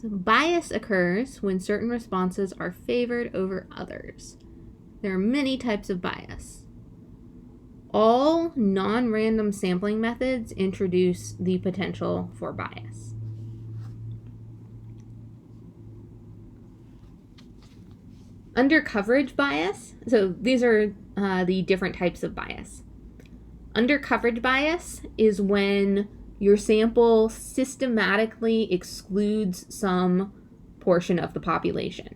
So bias occurs when certain responses are favored over others. There are many types of bias. All non-random sampling methods introduce the potential for bias. Undercoverage bias. So these are the different types of bias. Undercoverage bias is when your sample systematically excludes some portion of the population.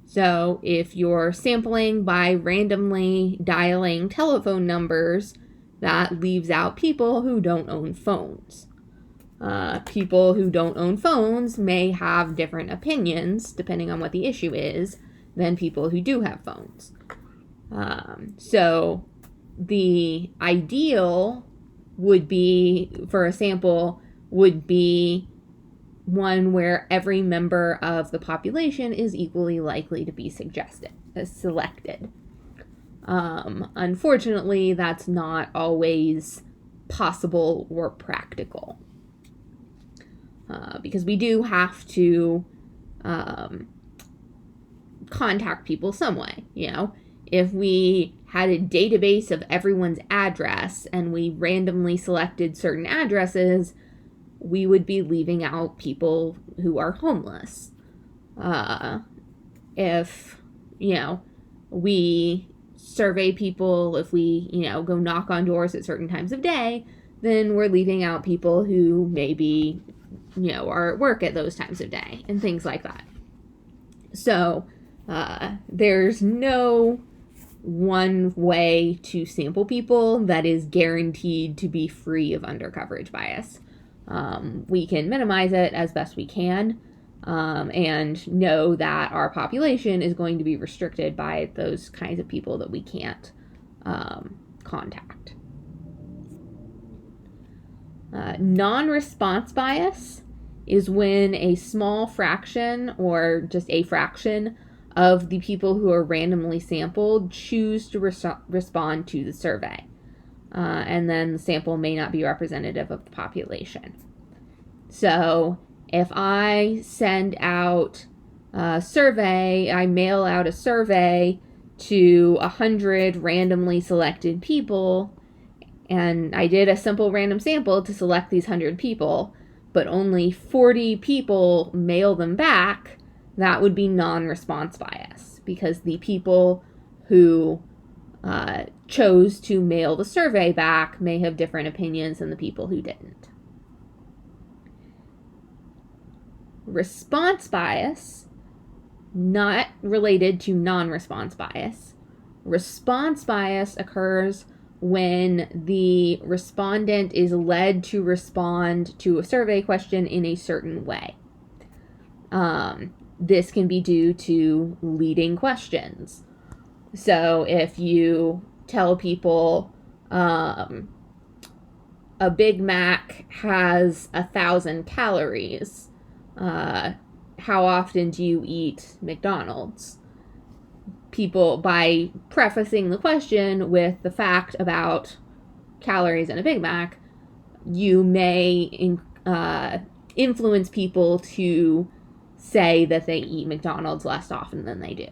So if you're sampling by randomly dialing telephone numbers, that leaves out people who don't own phones. People who don't own phones may have different opinions, depending on what the issue is, than people who do have phones. So the ideal would be, for a sample, would be one where every member of the population is equally likely to be selected. Unfortunately, that's not always possible or practical. Because we do have to contact people some way, If we had a database of everyone's address and we randomly selected certain addresses, we would be leaving out people who are homeless. If, we survey people, if we, go knock on doors at certain times of day, then we're leaving out people who maybe, are at work at those times of day and things like that. So there's no one way to sample people that is guaranteed to be free of undercoverage bias. We can minimize it as best we can, and know that our population is going to be restricted by those kinds of people that we can't contact. Non-response bias is when a small fraction or just a fraction of the people who are randomly sampled choose to respond to the survey. And then the sample may not be representative of the population. So if I send out a survey, I mail out a survey to 100 randomly selected people, and I did a simple random sample to select these 100 people, but only 40 people mail them back, that would be non-response bias, because the people who chose to mail the survey back may have different opinions than the people who didn't. Response bias, not related to non-response bias. Response bias occurs when the respondent is led to respond to a survey question in a certain way. This can be due to leading questions. So if you tell people a Big Mac has 1,000 calories, how often do you eat McDonald's? People, by prefacing the question with the fact about calories in a Big Mac, you may influence people to say that they eat McDonald's less often than they do.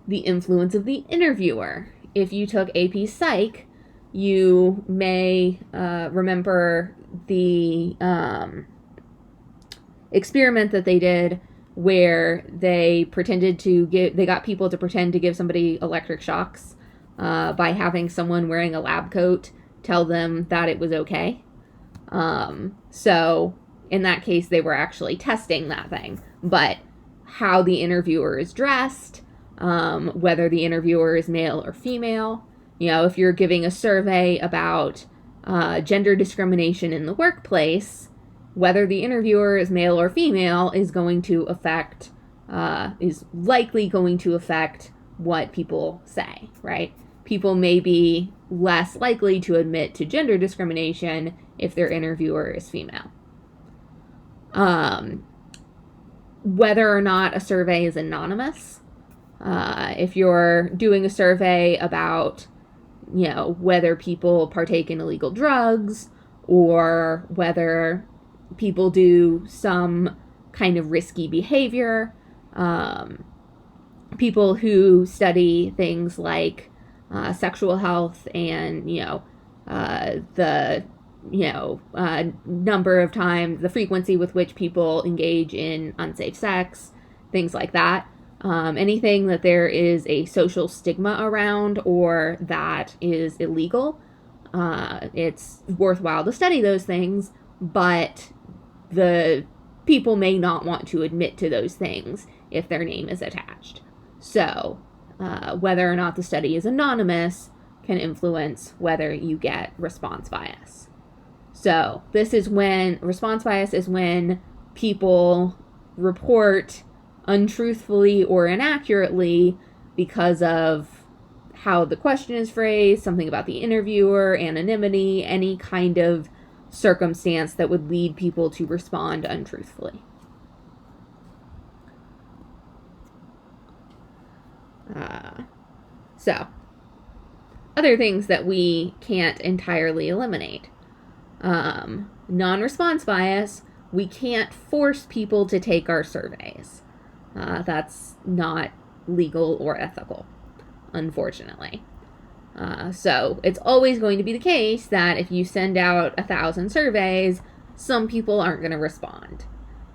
The influence of the interviewer. If you took AP Psych, you may remember the experiment that they did where they got people to pretend to give somebody electric shocks by having someone wearing a lab coat tell them that it was okay. So in that case, they were actually testing that thing. But how the interviewer is dressed, whether the interviewer is male or female, if you're giving a survey about gender discrimination in the workplace, whether the interviewer is male or female is likely going to affect what people say, right? People may be less likely to admit to gender discrimination if their interviewer is female. Whether or not a survey is anonymous. If you're doing a survey about, whether people partake in illegal drugs or whether, people do some kind of risky behavior. People who study things like sexual health and, the number of times, the frequency with which people engage in unsafe sex, things like that. Anything that there is a social stigma around or that is illegal, it's worthwhile to study those things, but the people may not want to admit to those things if their name is attached. So, whether or not the study is anonymous can influence whether you get response bias. So, response bias is when people report untruthfully or inaccurately because of how the question is phrased, something about the interviewer, anonymity, any kind of circumstance that would lead people to respond untruthfully. So, other things that we can't entirely eliminate. Non-response bias, we can't force people to take our surveys. That's not legal or ethical, unfortunately. So it's always going to be the case that if you send out 1,000 surveys, some people aren't going to respond.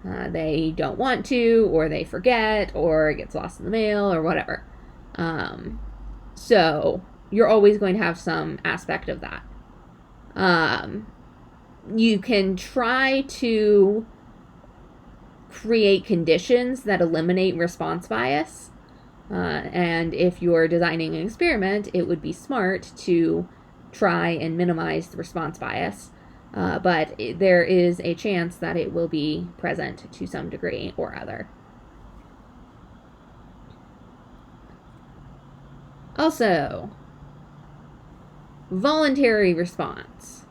They don't want to, or they forget, or it gets lost in the mail, or whatever. So you're always going to have some aspect of that. You can try to create conditions that eliminate response bias. And if you're designing an experiment, it would be smart to try and minimize the response bias. But there is a chance that it will be present to some degree or other. Also, voluntary response.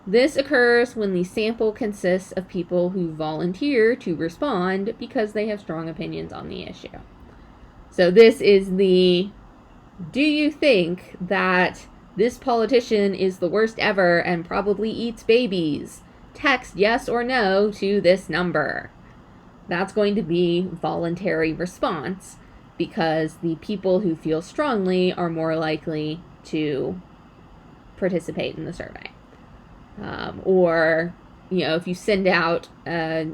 This occurs when the sample consists of people who volunteer to respond because they have strong opinions on the issue. So this is do you think that this politician is the worst ever and probably eats babies? Text yes or no to this number. That's going to be voluntary response because the people who feel strongly are more likely to participate in the survey. Or, if you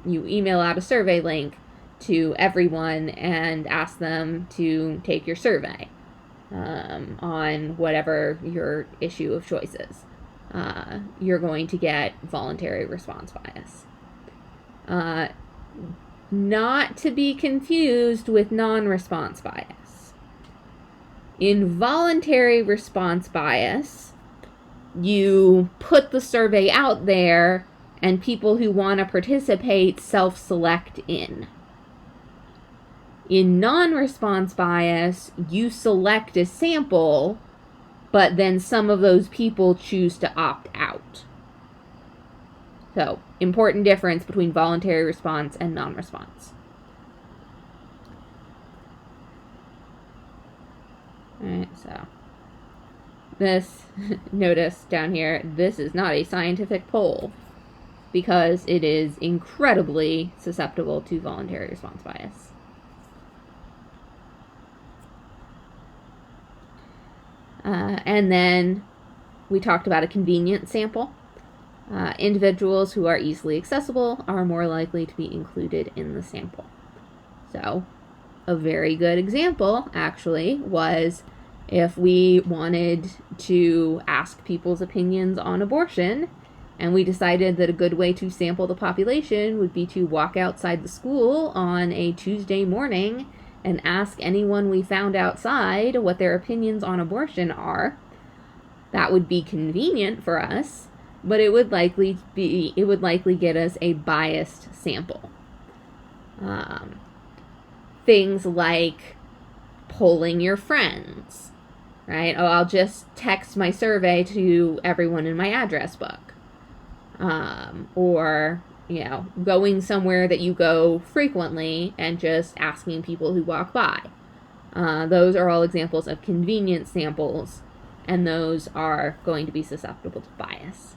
you email out a survey link to everyone and ask them to take your survey on whatever your issue of choice is, you're going to get voluntary response bias. Not to be confused with non-response bias. In voluntary response bias, you put the survey out there and people who want to participate self-select in. In non-response bias, you select a sample, but then some of those people choose to opt out. So, important difference between voluntary response and non-response. Alright, so this, notice down here, this is not a scientific poll because it is incredibly susceptible to voluntary response bias. And then we talked about a convenient sample. Individuals who are easily accessible are more likely to be included in the sample. So, a very good example, actually, was if we wanted to ask people's opinions on abortion, and we decided that a good way to sample the population would be to walk outside the school on a Tuesday morning and ask anyone we found outside what their opinions on abortion are. That would be convenient for us, but it would likely get us a biased sample. Things like polling your friends, right? Oh, I'll just text my survey to everyone in my address book. Or, going somewhere that you go frequently and just asking people who walk by. Those are all examples of convenient samples, and those are going to be susceptible to bias.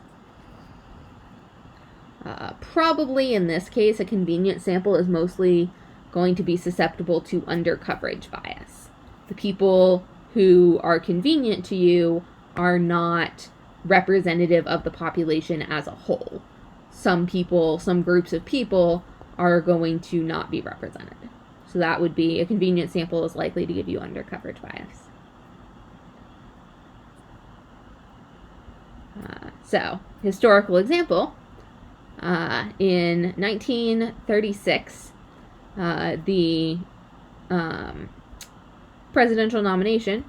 Probably in this case, a convenient sample is mostly going to be susceptible to undercoverage bias. The people who are convenient to you are not representative of the population as a whole. Some people, some groups of people are going to not be represented. So that would be a convenient sample is likely to give you undercoverage bias. So, historical example. In 1936, the presidential nomination,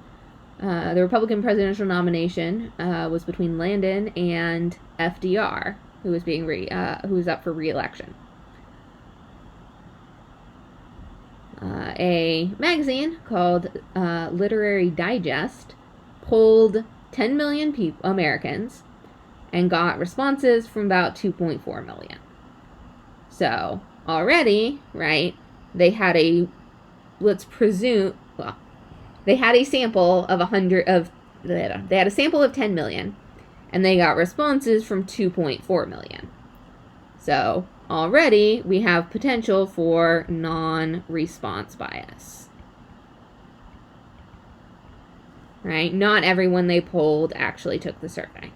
the Republican presidential nomination, was between Landon and FDR, who was up for re-election. A magazine called Literary Digest polled 10 million Americans and got responses from about 2.4 million. So already, right, they had a sample of 10 million, and they got responses from 2.4 million. So already we have potential for non-response bias. Right? Not everyone they polled actually took the survey.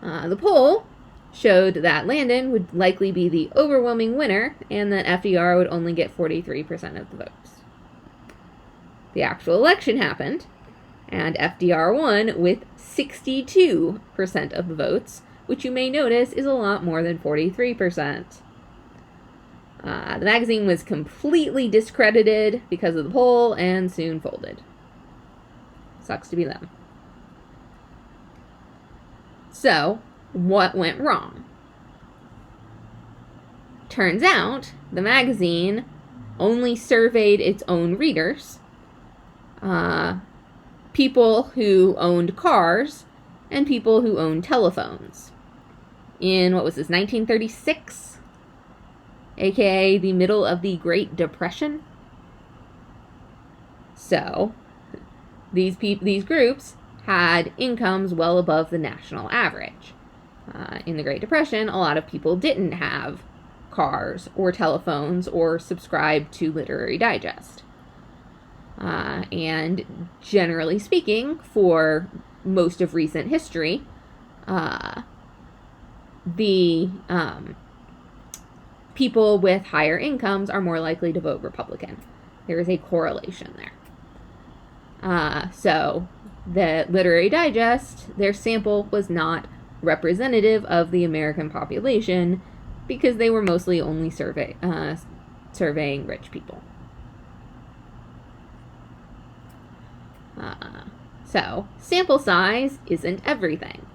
The poll showed that Landon would likely be the overwhelming winner and that FDR would only get 43% of the votes. The actual election happened, and FDR won with 62% of the votes, which you may notice is a lot more than 43%. The magazine was completely discredited because of the poll and soon folded. Sucks to be them. So, what went wrong? Turns out, the magazine only surveyed its own readers, people who owned cars, and people who owned telephones. In, 1936? AKA the middle of the Great Depression. So, these groups had incomes well above the national average. In the Great Depression, a lot of people didn't have cars or telephones or subscribe to Literary Digest. And generally speaking, for most of recent history, the people with higher incomes are more likely to vote Republican. There is a correlation there. So the Literary Digest, their sample was not representative of the American population because they were mostly only surveying rich people. So, sample size isn't everything.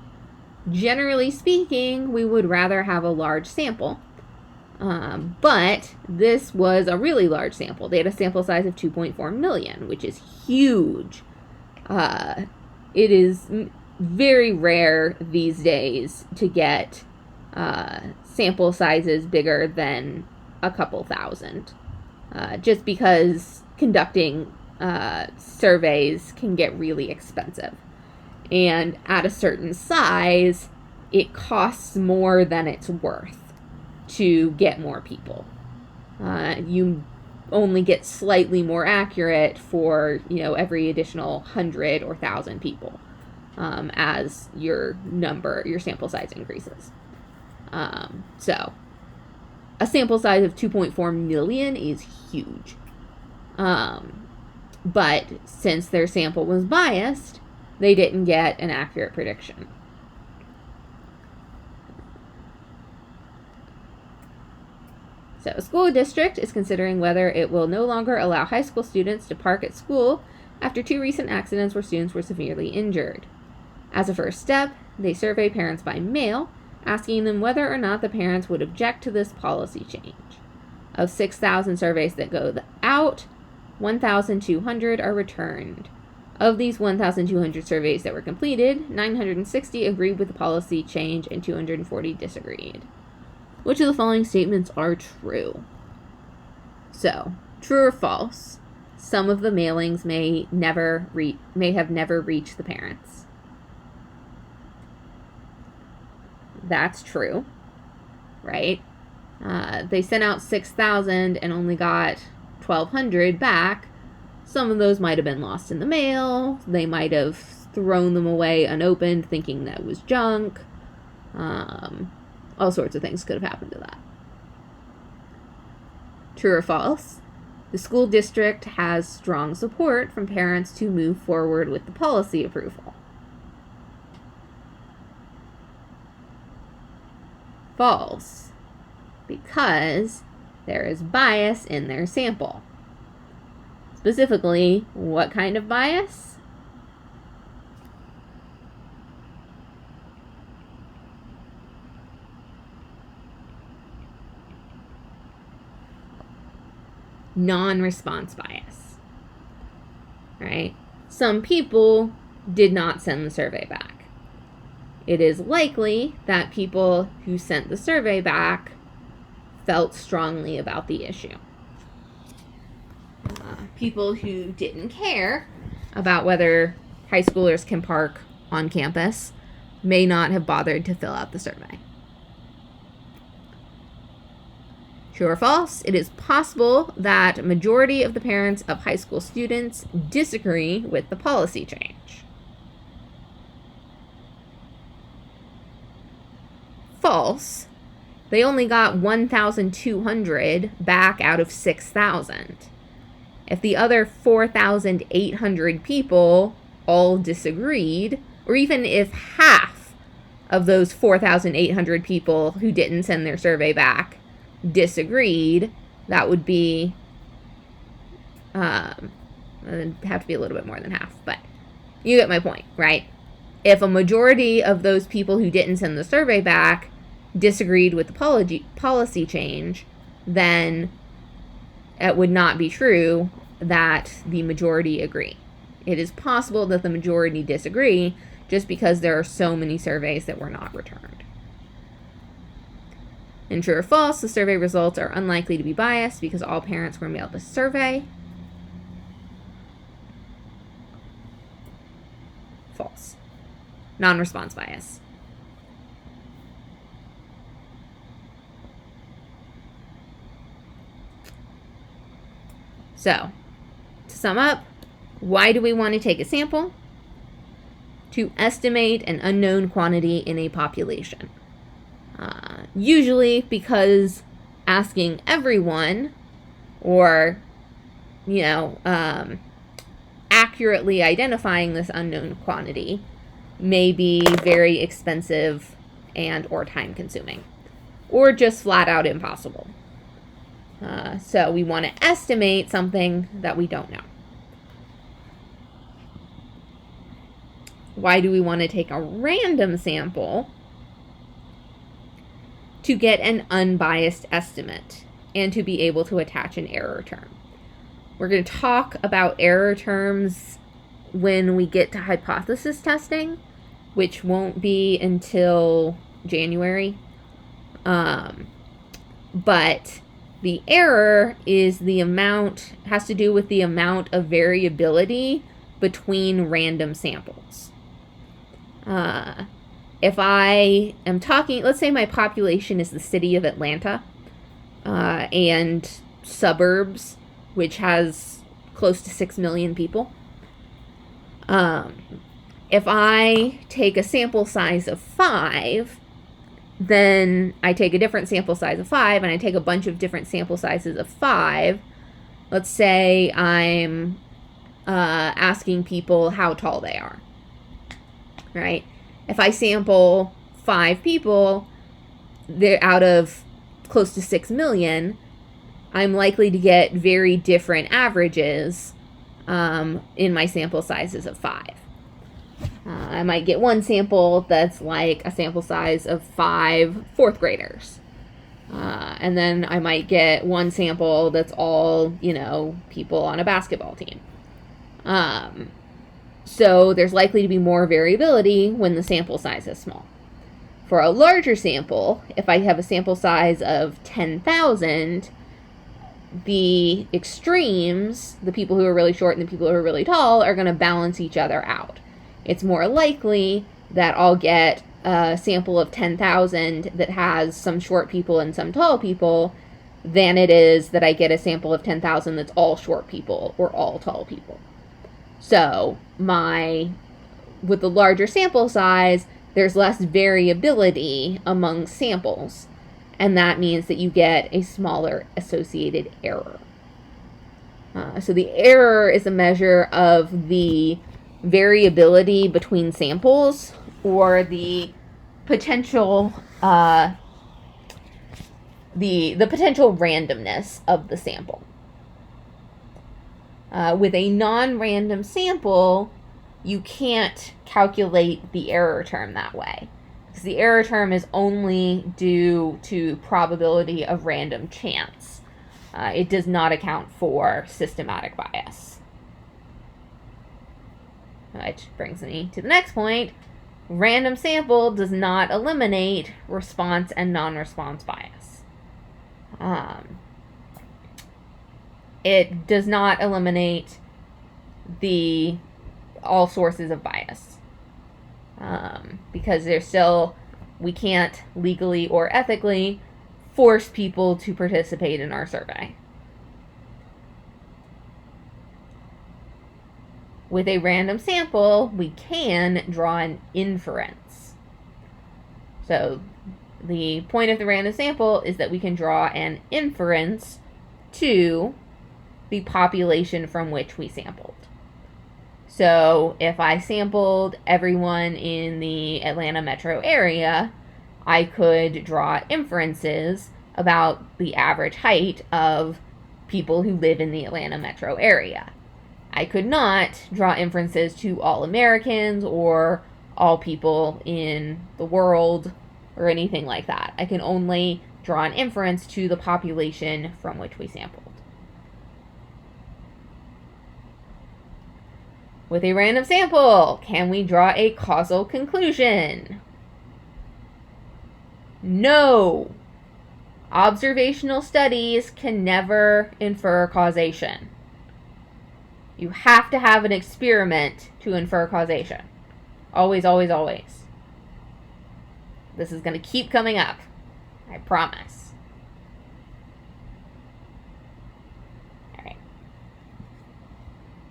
Generally speaking, we would rather have a large sample, but this was a really large sample. They had a sample size of 2.4 million, which is huge. It is very rare these days to get sample sizes bigger than a couple thousand, just because conducting surveys can get really expensive. And at a certain size, it costs more than it's worth to get more people. You only get slightly more accurate for, every additional 100 or 1,000 people as your sample size increases. So a sample size of 2.4 million is huge. But since their sample was biased, they didn't get an accurate prediction. So a school district is considering whether it will no longer allow high school students to park at school after 2 recent accidents where students were severely injured. As a first step, they survey parents by mail, asking them whether or not the parents would object to this policy change. Of 6,000 surveys that go out, 1,200 are returned. Of these 1,200 surveys that were completed, 960 agreed with the policy change and 240 disagreed. Which of the following statements are true? So, true or false? Some of the mailings may have never reached the parents. that's true, right? They sent out 6,000 and only got 1,200 back. Some of those might have been lost in the mail. They might have thrown them away unopened, thinking that was junk. All sorts of things could have happened to that. True or false? The school district has strong support from parents to move forward with the policy approval. False, because there is bias in their sample. Specifically, what kind of bias? Non-response bias, right? Some people did not send the survey back. It is likely that people who sent the survey back felt strongly about the issue. People who didn't care about whether high schoolers can park on campus may not have bothered to fill out the survey. True or false? It is possible that a majority of the parents of high school students disagree with the policy change. False. They only got 1,200 back out of 6,000. If the other 4,800 people all disagreed, or even if half of those 4,800 people who didn't send their survey back disagreed, that would be, it'd have to be a little bit more than half, but you get my point, right? If a majority of those people who didn't send the survey back disagreed with the policy change, then it would not be true that the majority agree. It is possible that the majority disagree just because there are so many surveys that were not returned. And true or false, the survey results are unlikely to be biased because all parents were mailed a survey. False. Non-response bias. So, to sum up, why do we want to take a sample? To estimate an unknown quantity in a population. Usually because asking everyone, or, accurately identifying this unknown quantity may be very expensive and or time consuming, or just flat out impossible. So we want to estimate something that we don't know. Why do we want to take a random sample? To get an unbiased estimate and to be able to attach an error term. We're going to talk about error terms when we get to hypothesis testing, which won't be until January. But the error is has to do with the amount of variability between random samples. If I am talking, let's say my population is the city of Atlanta, and suburbs, which has close to 6 million people. If I take a sample size of 5, then I take a different sample size of 5, and I take a bunch of different sample sizes of 5. Let's say I'm asking people how tall they are, right? If I sample 5 people, they're out of close to 6 million, I'm likely to get very different averages in my sample sizes of 5. I might get one sample that's like a sample size of 5 fourth graders. And then I might get one sample that's all, people on a basketball team. So there's likely to be more variability when the sample size is small. For a larger sample, if I have a sample size of 10,000, the extremes, the people who are really short and the people who are really tall, are going to balance each other out. It's more likely that I'll get a sample of 10,000 that has some short people and some tall people than it is that I get a sample of 10,000 that's all short people or all tall people. So with the larger sample size, there's less variability among samples, and that means that you get a smaller associated error. So the error is a measure of the variability between samples, or the potential the potential randomness of the sample. With a non-random sample, you can't calculate the error term that way, because the error term is only due to probability of random chance. It does not account for systematic bias. Which brings me to the next point. Random sample does not eliminate response and non-response bias. It does not eliminate all sources of bias, because we can't legally or ethically force people to participate in our survey. With a random sample, we can draw an inference. So the point of the random sample is that we can draw an inference to the population from which we sampled. So if I sampled everyone in the Atlanta metro area, I could draw inferences about the average height of people who live in the Atlanta metro area. I could not draw inferences to all Americans or all people in the world or anything like that. I can only draw an inference to the population from which we sampled. With a random sample, can we draw a causal conclusion? No. Observational studies can never infer causation. You have to have an experiment to infer causation. Always, always, always. This is going to keep coming up. I promise.